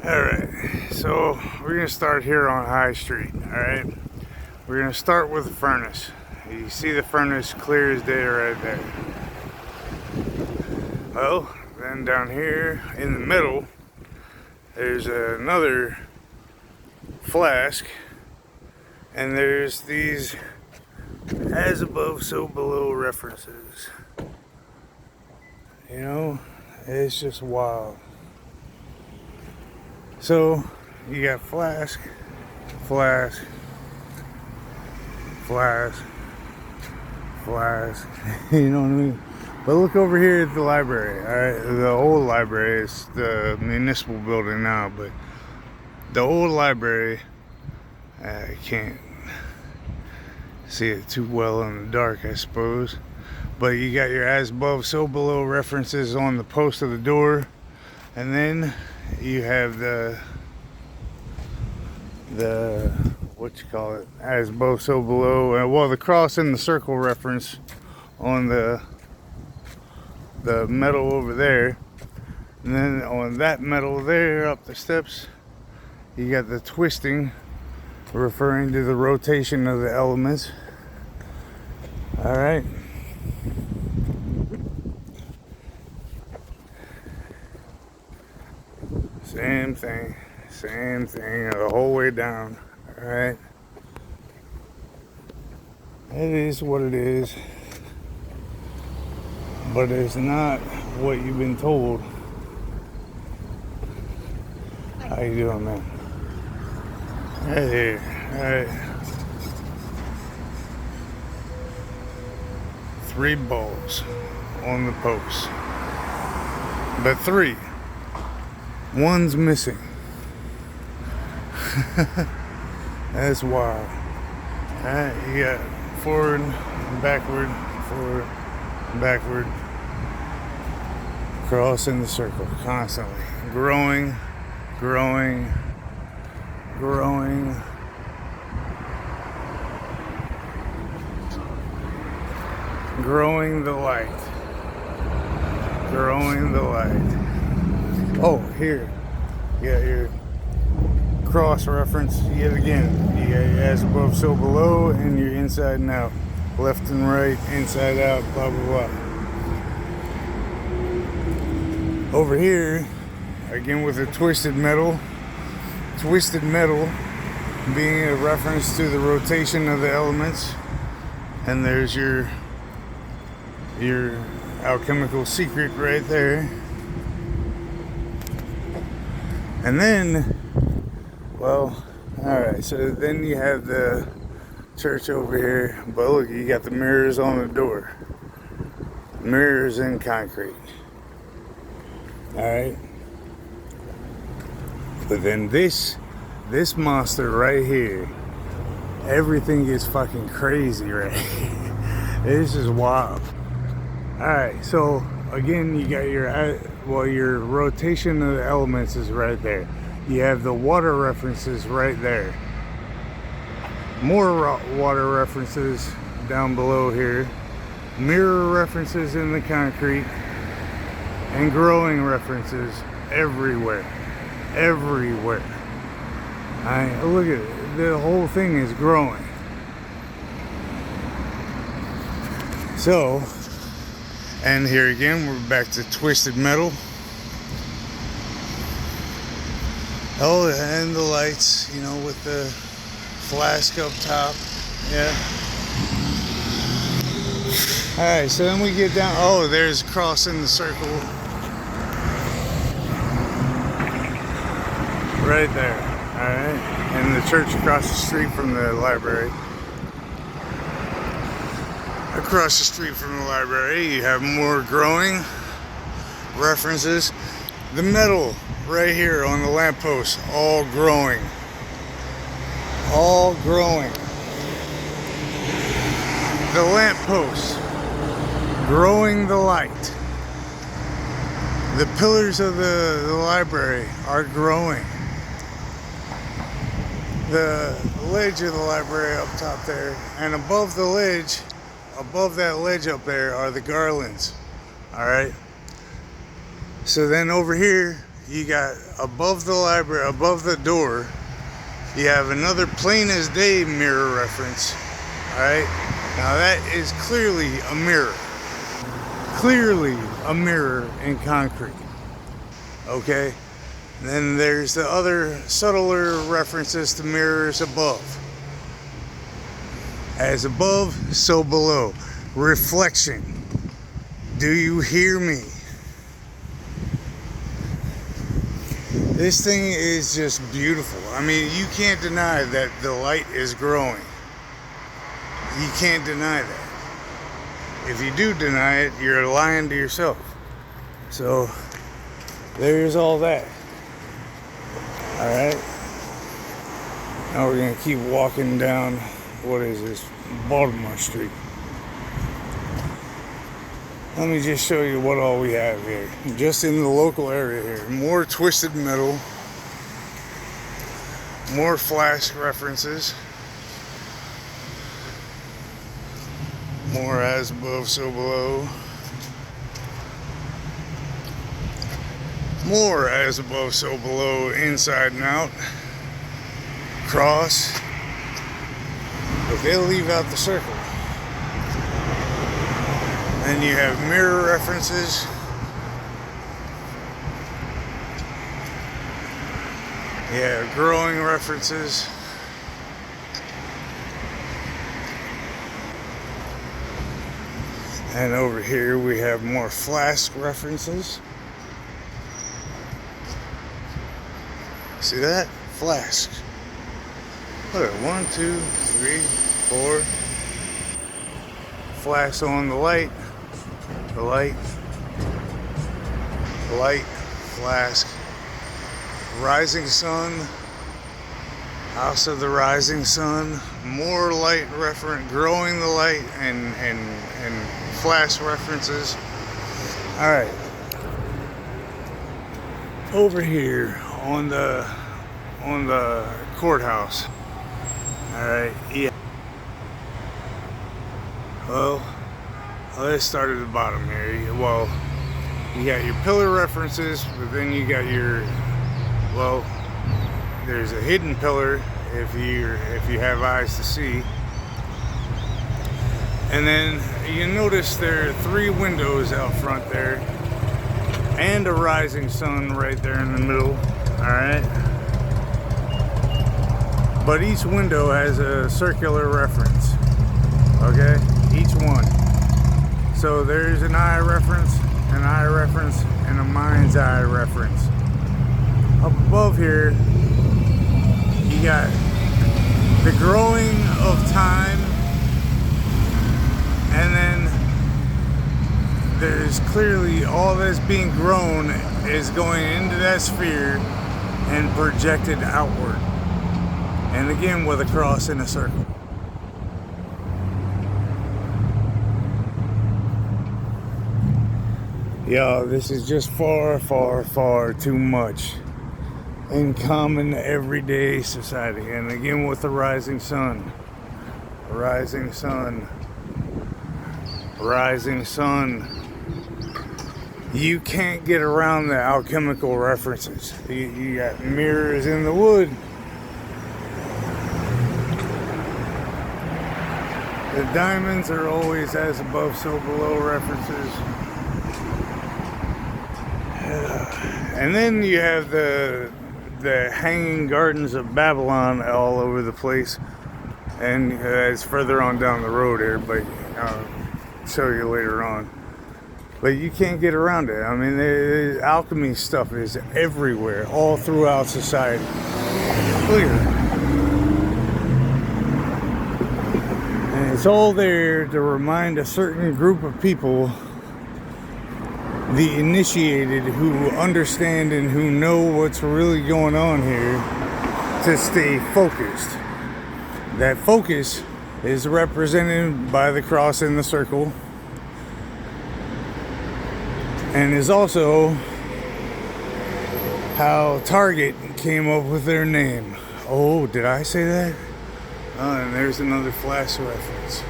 Alright, so we're going to start here on High Street, alright? We're going to start with the furnace. You see the furnace clear as day right there. Well, then down here in the middle, there's another flask, and there's these as above, so below references. You know, it's just wild. So, you got flask, flask, flask, flask, you know what I mean? But look over here at the library, alright? The old library is the municipal building now, but the old library, I can't see it too well in the dark, I suppose. But you got your as above, so below references on the post of the door, and then you have the what you call it, as above, so below, well, the cross and the circle reference on the metal over there, and then on that metal there up the steps you got the twisting, referring to the rotation of the elements. All right, same thing the whole way down. All right, it is what it is, but it's not what you've been told. How you doing, man? Right here. All right, 3 bulbs on the post, but 3. One's missing. That's wild. Alright, you got forward, backward, crossing the circle constantly. Growing. Growing the light. Oh, here. You got your cross reference yet again. You got your as above, so below, and your inside and out. Left and right, inside out, blah, blah, blah. Over here, again with the twisted metal being a reference to the rotation of the elements. And there's your alchemical secret right there. And then, well, alright, so then you have the church over here. But look, you got the mirrors on the door. Mirrors in concrete. Alright. But then this monster right here, everything is fucking crazy right here. This is wild. Alright, so again, you got your rotation of the elements is right there. You have the water references right there. More water references down below here. Mirror references in the concrete. And growing references everywhere. Alright, look at it. The whole thing is growing. So, and here again, we're back to twisted metal. Oh, and the lights, you know, with the flask up top. Yeah. Alright, so then we get down. Oh, there's crossing the circle. Right there. Alright. And the church across the street from the library. Across the street from the library, you have more growing references. The metal right here on the lamppost, all growing. The lamppost, growing the light. The pillars of the library are growing. The ledge of the library up top there, and above the ledge, above that ledge up there, are the garlands. All right. So then over here, you got above the library, above the door, you have another plain as day mirror reference. Alright? Now that is clearly a mirror. Clearly a mirror in concrete. Okay? And then there's the other subtler references to mirrors above. As above, so below. Reflection. Do you hear me? This thing is just beautiful. I mean, you can't deny that the light is growing. You can't deny that. If you do deny it, you're lying to yourself. So, there's all that. Alright? Now we're going to keep walking down, what is this? Baltimore Street. Let me just show you what all we have here. Just in the local area here. More twisted metal. More flash references. More as above, so below. More as above, so below, inside and out. Cross. But they'll leave out the circle. Then you have mirror references. Yeah, growing references. And over here we have more flask references. See that? Flask. Look at 1, 2, 3, 4. Flash on the light, flask, rising sun, house of the rising sun, more light reference, growing the light, and flash references. All right, over here on the courthouse. All right, yeah. Well, let's start at the bottom here. Well, you got your pillar references, but then you got your, well, there's a hidden pillar if you have eyes to see. And then you notice there are 3 windows out front there, and a rising sun right there in the middle. All right. But each window has a circular reference. Okay. Each one. So there's an eye reference, and a mind's eye reference. Up above here, you got the growing of time, and then there's clearly all that's being grown is going into that sphere and projected outward. And again with a cross in a circle. Yo, this is just far, far, far too much in common everyday society. And again with the rising sun. Rising sun. Rising sun. You can't get around the alchemical references. You got mirrors in the wood. The diamonds are always as above, so below references. And then you have the hanging gardens of Babylon all over the place, and it's further on down the road here, but I'll show you later on. But you can't get around it. I mean, the alchemy stuff is everywhere, all throughout society. Clear. And it's all there to remind a certain group of people, the initiated, who understand and who know what's really going on here, to stay focused. That focus is represented by the cross in the circle, and is also how Target came up with their name. Oh, did I say that? Oh, and there's another flash reference.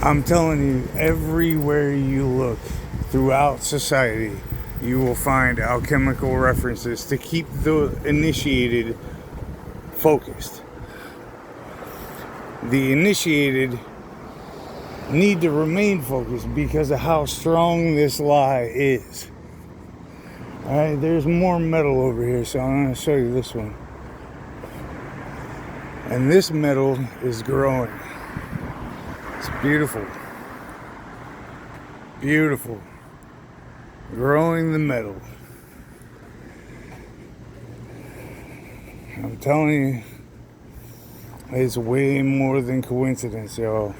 I'm telling you, everywhere you look, throughout society, you will find alchemical references to keep the initiated focused. The initiated need to remain focused because of how strong this lie is. Alright, there's more metal over here, so I'm going to show you this one. And this metal is growing. It's beautiful. Beautiful. Growing the metal. I'm telling you, it's way more than coincidence, y'all.